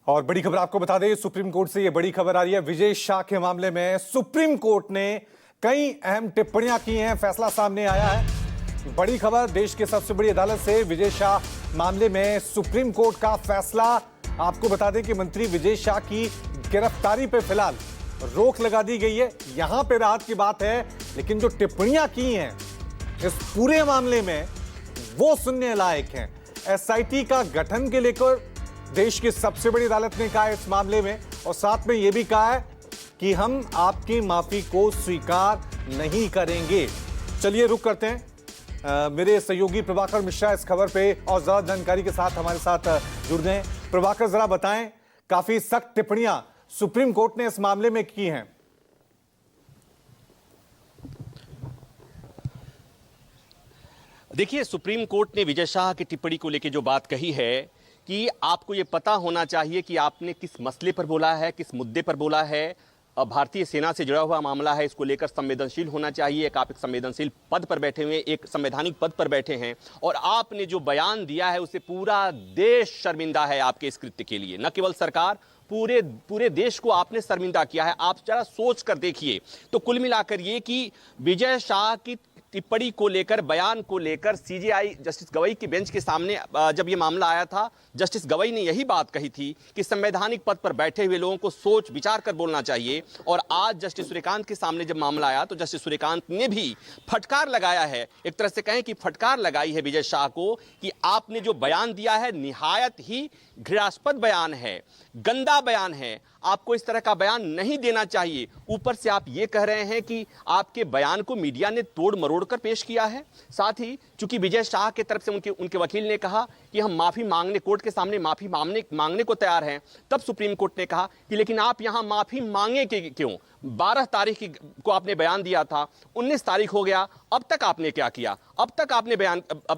और बड़ी खबर आपको बता दें, सुप्रीम कोर्ट से ये बड़ी खबर आ रही है। विजय शाह के मामले में सुप्रीम कोर्ट ने कई अहम टिप्पणियां की हैं, फैसला सामने आया है। बड़ी खबर देश के सबसे बड़ी अदालत से विजय शाह मामले में सुप्रीम कोर्ट का फैसला। आपको बता दें कि मंत्री विजय शाह की गिरफ्तारी पे फिलहाल रोक लगा दी गई है। यहां पे राहत की बात है, लेकिन जो टिप्पणियां की हैं इस पूरे मामले में वो सुनने लायक हैं। एसआईटी का गठन के लेकर देश की सबसे बड़ी अदालत ने कहा है इस मामले में, और साथ में यह भी कहा है कि हम आपकी माफी को स्वीकार नहीं करेंगे। चलिए रुक करते हैं। मेरे सहयोगी प्रभाकर मिश्रा इस खबर पे और ज्यादा जानकारी के साथ हमारे साथ जुड़ गए। प्रभाकर, जरा बताएं, काफी सख्त टिप्पणियां सुप्रीम कोर्ट ने इस मामले में की हैं। देखिए, सुप्रीम कोर्ट ने विजय शाह की टिप्पणी को लेकर जो बात कही है कि आपको ये पता होना चाहिए कि आपने किस मसले पर बोला है, किस मुद्दे पर बोला है। भारतीय सेना से जुड़ा हुआ मामला है, इसको लेकर संवेदनशील होना चाहिए। आप एक संवेदनशील पद पर बैठे हुए, एक संवैधानिक पद पर बैठे हैं, और आपने जो बयान दिया है उसे पूरा देश शर्मिंदा है आपके इस कृत्य के लिए। न केवल सरकार, पूरे देश को आपने शर्मिंदा किया है। आप जरा सोच कर देखिए। तो कुल मिलाकर ये कि विजय शाह की टिप्पणी को लेकर, बयान को लेकर सीजेआई जस्टिस गवई की बेंच के सामने जब ये मामला आया था, जस्टिस गवई ने यही बात कही थी कि संवैधानिक पद पर बैठे हुए लोगों को सोच विचार कर बोलना चाहिए। और आज जस्टिस सूर्यकांत के सामने जब मामला आया तो जस्टिस सूर्यकांत ने भी फटकार लगाया है, एक तरह से कहें कि फटकार लगाई है विजय शाह को कि आपने जो बयान दिया है निहायत ही घृणास्पद बयान है, गंदा बयान है। आपको इस तरह का बयान नहीं देना चाहिए। ऊपर से आप ये कह रहे हैं कि आपके बयान को मीडिया ने तोड़ मरोड़ कर पेश किया है। साथ ही चूंकि विजय शाह की तरफ से उनके वकील ने कहा कि हम माफी मांगने, कोर्ट के सामने माफी मांगने को तैयार हैं, तब सुप्रीम कोर्ट ने कहा कि लेकिन आप यहां माफी मांगे क्यों? 12 तारीख को आपने बयान दिया था, 19 तारीख हो गया, अब तक आपने क्या किया? अब तक आपने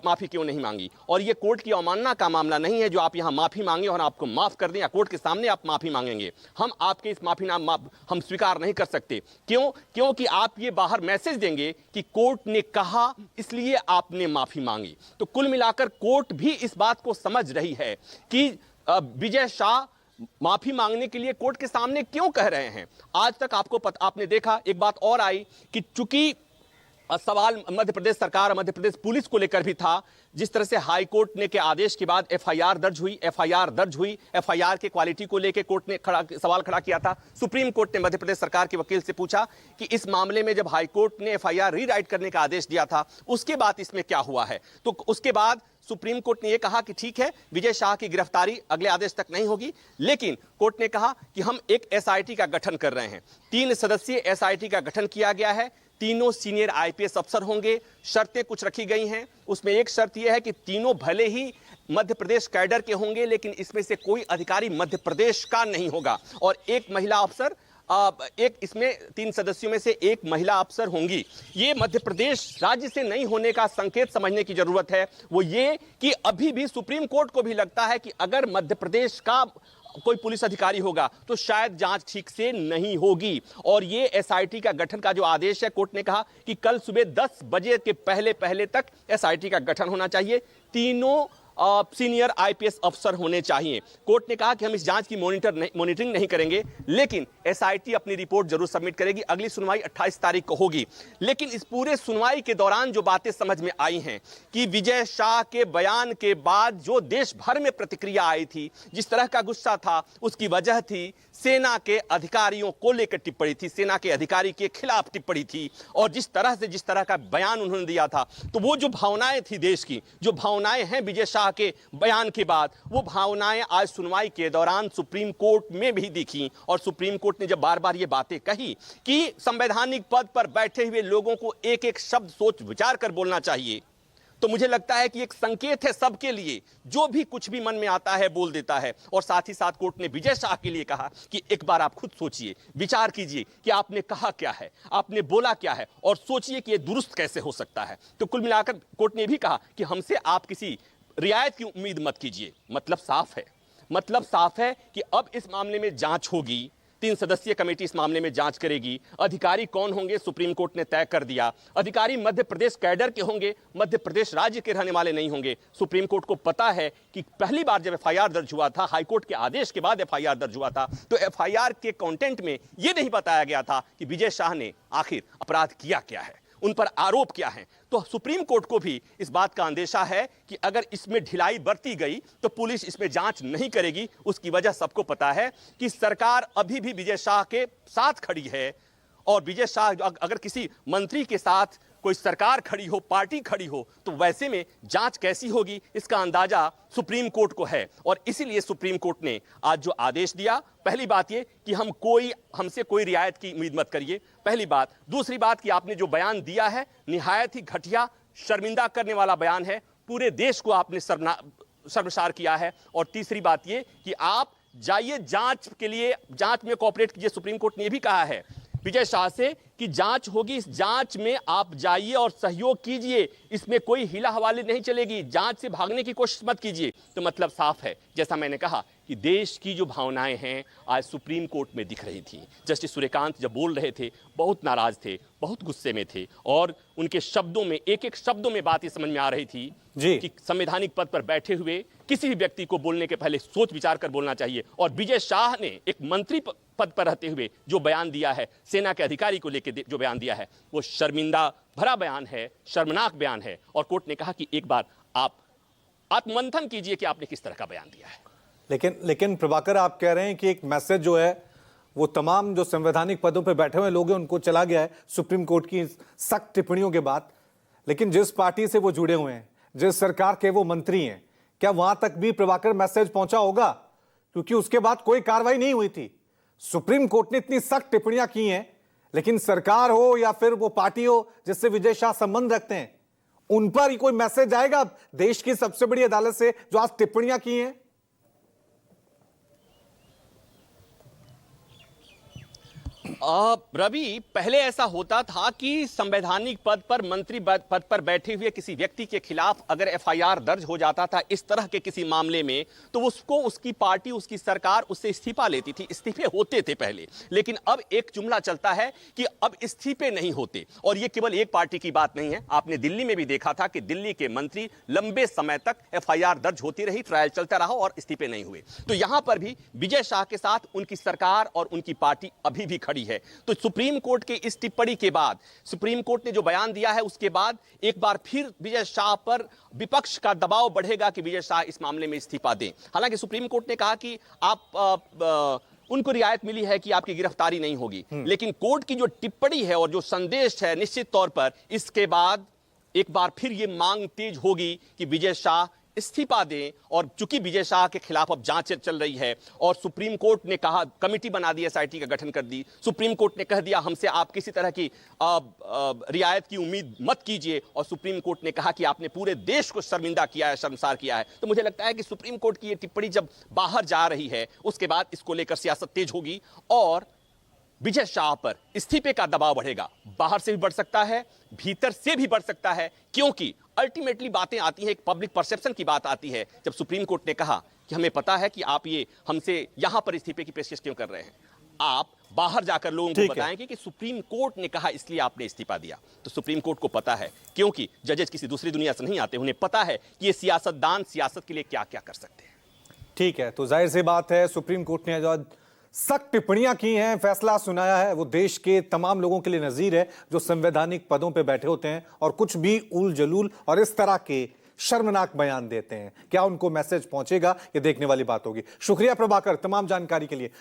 माफी क्यों नहीं मांगी? और यह कोर्ट की अवमानना का मामला नहीं है जो आप यहां माफी मांगे और आपको माफ कर दें, या कोर्ट के सामने आप माफी मांगेंगे। हम आपके इस माफी हम स्वीकार नहीं कर सकते। क्योंकि आप ये बाहर मैसेज देंगे कि कोर्ट ने कहा इसलिए आपने माफी मांगी। तो कुल मिलाकर कोर्ट भी इस बात को समझ रही है कि विजय शाह माफी मांगने के लिए कोर्ट के सामने क्यों कह रहे हैं। आज तक आपने देखा, एक बात और आई कि चूंकि सवाल मध्य प्रदेश सरकार, मध्य प्रदेश पुलिस को लेकर भी था, जिस तरह से हाई कोर्ट ने के आदेश के बाद एफआईआर दर्ज हुई, एफआईआर के क्वालिटी को लेकर कोर्ट ने सवाल खड़ा किया था। सुप्रीम कोर्ट ने मध्य प्रदेश सरकार के वकील से पूछा कि इस मामले में जब हाई कोर्ट ने एफआईआर रीराइट करने का आदेश दिया था, उसके बाद इसमें क्या हुआ है? तो उसके बाद सुप्रीम कोर्ट ने यह कहा कि ठीक है, विजय शाह की गिरफ्तारी अगले आदेश तक नहीं होगी, लेकिन कोर्ट ने कहा कि हम एक एसआईटी का गठन कर रहे हैं। 3 सदस्यीय एसआईटी का गठन किया गया है। तीनों सीनियर आईपीएस अफसर होंगे। शर्तें कुछ रखी गई हैं। उसमें एक शर्त यह है कि तीनों भले ही मध्य प्रदेश कैडर के होंगे, लेकिन इसमें से कोई अधिकारी मध्य प्रदेश का नहीं होगा, और एक महिला अफसर, इसमें 3 सदस्यों में से एक महिला अफसर होंगी। ये मध्य प्रदेश राज्य से नहीं होने का संकेत समझने की जरूरत है। वो ये कि अभी भी सुप्रीम कोर्ट को भी लगता है कि अगर मध्य प्रदेश का कोई पुलिस अधिकारी होगा तो शायद जांच ठीक से नहीं होगी। और ये एसआईटी का गठन का जो आदेश है, कोर्ट ने कहा कि कल सुबह 10 बजे के पहले तक एसआईटी का गठन होना चाहिए। तीनों सीनियर आईपीएस अफसर होने चाहिए। कोर्ट ने कहा कि हम इस जांच की मॉनिटरिंग नहीं करेंगे, लेकिन एसआईटी अपनी रिपोर्ट जरूर सबमिट करेगी। अगली सुनवाई 28 तारीख को होगी। लेकिन इस पूरे सुनवाई के दौरान जो बातें समझ में आई हैं कि विजय शाह के बयान के बाद जो देश भर में प्रतिक्रिया आई थी, जिस तरह का गुस्सा था, उसकी वजह थी सेना के अधिकारियों को लेकर टिप्पणी थी, सेना के अधिकारी के खिलाफ टिप्पणी थी, और जिस तरह का बयान उन्होंने दिया था, तो वो जो भावनाएं थी देश की, जो भावनाएं हैं विजय शाह के बयान के बाद, वो भावनाएं आज सुनवाई के दौरान सुप्रीम कोर्ट में भी दिखी। और सुप्रीम कोर्ट ने जब बार बार ये बातें कही कि संवैधानिक पद पर बैठे हुए लोगों को एक एक शब्द सोच विचार कर बोलना चाहिए, तो मुझे लगता है कि एक संकेत है सबके लिए, जो भी कुछ भी मन में आता है बोल देता है। और साथ ही साथ कोर्ट ने विजय शाह के लिए कहा कि एक बार आप खुद सोचिए, विचार कीजिए कि आपने कहा क्या है, आपने बोला क्या है, और सोचिए कि यह दुरुस्त कैसे हो सकता है। तो कुल मिलाकर कोर्ट ने भी कहा कि हमसे आप किसी रियायत की उम्मीद मत कीजिए। मतलब साफ है कि अब इस मामले में जांच होगी, 3 सदस्यीय कमेटी इस मामले में जांच करेगी। अधिकारी कौन होंगे सुप्रीम कोर्ट ने तय कर दिया। अधिकारी मध्य प्रदेश कैडर के होंगे, मध्य प्रदेश राज्य के रहने वाले नहीं होंगे। सुप्रीम कोर्ट को पता है कि पहली बार जब एफआईआर दर्ज हुआ था, हाईकोर्ट के आदेश के बाद एफआईआर दर्ज हुआ था, तो एफआईआर के कंटेंट में यह नहीं बताया गया था कि विजय शाह ने आखिर अपराध किया क्या है, उन पर आरोप क्या है। तो सुप्रीम कोर्ट को भी इस बात का अंदेशा है कि अगर इसमें ढिलाई बरती गई तो पुलिस इसमें जांच नहीं करेगी। उसकी वजह सबको पता है कि सरकार अभी भी विजय शाह के साथ खड़ी है, और विजय शाह अगर किसी मंत्री के साथ कोई सरकार खड़ी हो, पार्टी खड़ी हो, तो वैसे में जांच कैसी होगी, इसका अंदाजा सुप्रीम कोर्ट को है। और इसीलिए सुप्रीम कोर्ट ने आज जो आदेश दिया, पहली बात ये कि हमसे कोई रियायत की उम्मीद मत करिए, पहली बात। दूसरी बात कि आपने जो बयान दिया है निहायत ही घटिया, शर्मिंदा करने वाला बयान है, पूरे देश को आपने शर्मसार किया है। और तीसरी बात ये कि आप जाइए जांच के लिए, जांच में कोऑपरेट कीजिए। सुप्रीम कोर्ट ने यह भी कहा है विजय शाह से कि जांच होगी, इस जांच में आप जाइए और सहयोग कीजिए, इसमें कोई हिला हवाले नहीं चलेगी, जांच से भागने की कोशिश मत कीजिए। तो मतलब साफ है, जैसा मैंने कहा कि देश की जो भावनाएं हैं आज सुप्रीम कोर्ट में दिख रही थी। जस्टिस सूर्यकांत जब बोल रहे थे बहुत नाराज थे, बहुत गुस्से में थे, और उनके शब्दों में, एक एक शब्दों में बात ये समझ में आ रही थी कि संवैधानिक पद पर बैठे हुए किसी भी व्यक्ति को बोलने के पहले सोच विचार कर बोलना चाहिए। और विजय शाह ने एक मंत्री पद पर रहते हुए जो बयान दिया है, सेना के अधिकारी को लेकर जो बयान दिया है, वो शर्मिंदा भरा बयान है, शर्मनाक बयान है। और कोर्ट ने कहा कि एक बार आप आत्ममंथन कीजिए कि आपने किस तरह का बयान दिया है। लेकिन प्रभाकर, आप कह रहे हैं कि एक मैसेज जो है वो तमाम जो संवैधानिक पदों पर बैठे हुए लोग हैं उनको चला गया है सुप्रीम कोर्ट की सख्त टिप्पणियों के बाद। लेकिन जिस पार्टी से वो जुड़े हुए हैं, जिस सरकार के वो मंत्री हैं, क्या वहां तक भी प्रभाकर मैसेज पहुंचा होगा? क्योंकि उसके बाद कोई कार्रवाई नहीं हुई थी। सुप्रीम कोर्ट ने इतनी सख्त टिप्पणियां की हैं, लेकिन सरकार हो या फिर वो पार्टी हो जिससे विजय शाह संबंध रखते हैं, उन पर ही कोई मैसेज आएगा देश की सबसे बड़ी अदालत से जो आज टिप्पणियां की हैं? रवि, पहले ऐसा होता था कि संवैधानिक पद पर, मंत्री पद पर बैठे हुए किसी व्यक्ति के खिलाफ अगर एफआईआर दर्ज हो जाता था इस तरह के किसी मामले में, तो उसको उसकी पार्टी, उसकी सरकार उससे इस्तीफा लेती थी। इस्तीफे होते थे पहले, लेकिन अब एक जुमला चलता है कि अब इस्तीफे नहीं होते। और यह केवल एक पार्टी की बात नहीं है, आपने दिल्ली में भी देखा था कि दिल्ली के मंत्री लंबे समय तक एफआईआर दर्ज होती रही, ट्रायल चलता रहा और इस्तीफे नहीं हुए। तो यहां पर भी विजय शाह के साथ उनकी सरकार और उनकी पार्टी अभी भी खड़ी है। तो सुप्रीम कोर्ट के इस टिप्पणी के बाद, सुप्रीम कोर्ट ने जो बयान दिया है उसके बाद एक बार फिर विजय शाह पर विपक्ष का दबाव बढ़ेगा कि विजय शाह इस मामले में इस्तीफा दें। हालांकि सुप्रीम कोर्ट ने कहा कि उनको रियायत मिली है कि आपकी गिरफ्तारी नहीं होगी, लेकिन कोर्ट की जो टिप्पणी है और जो संदेश है, निश्चित तौर पर इसके बाद एक बार फिर यह मांग तेज होगी कि विजय शाह इस्तीफा दें। और चूंकि विजय शाह के खिलाफ अब जांच चल रही है और सुप्रीम कोर्ट ने कहा, कमेटी बना दी, एसआईटी का गठन कर दी, सुप्रीम कोर्ट ने कह दिया हमसे आप किसी तरह की रियायत की उम्मीद मत कीजिए, और सुप्रीम कोर्ट ने कहा कि आपने पूरे देश को शर्मिंदा किया है, शर्मसार किया है। तो मुझे लगता है कि सुप्रीम कोर्ट की यह टिप्पणी जब बाहर जा रही है, उसके बाद इसको लेकर सियासत तेज होगी और विजय शाह पर इस्तीफे का दबाव बढ़ेगा। बाहर से भी बढ़ सकता है, भीतर से भी बढ़ सकता है, क्योंकि अल्टीमेटली बातें आती हैं, एक पब्लिक परसेप्शन की बात आती है। जब सुप्रीम कोर्ट ने कहा कि हमें पता है कि आप ये हमसे यहां पर इस्तीफे की पेशकश क्यों कर रहे हैं, आप बाहर जाकर लोगों को बताएंगे कि सुप्रीम कोर्ट ने कहा इसलिए आपने इस्तीफा दिया। तो सुप्रीम कोर्ट को पता है, क्योंकि जजेस किसी दूसरी दुनिया से नहीं आते, उन्हें पता है कि ये सियासतदान सियासत के लिए क्या क्या कर सकते हैं। ठीक है, तो जाहिर सी बात है सुप्रीम कोर्ट ने जो सख्त टिप्पणियां की हैं, फैसला सुनाया है, वो देश के तमाम लोगों के लिए नजीर है जो संवैधानिक पदों पे बैठे होते हैं और कुछ भी उल जलूल और इस तरह के शर्मनाक बयान देते हैं। क्या उनको मैसेज पहुंचेगा, ये देखने वाली बात होगी। शुक्रिया प्रभाकर तमाम जानकारी के लिए।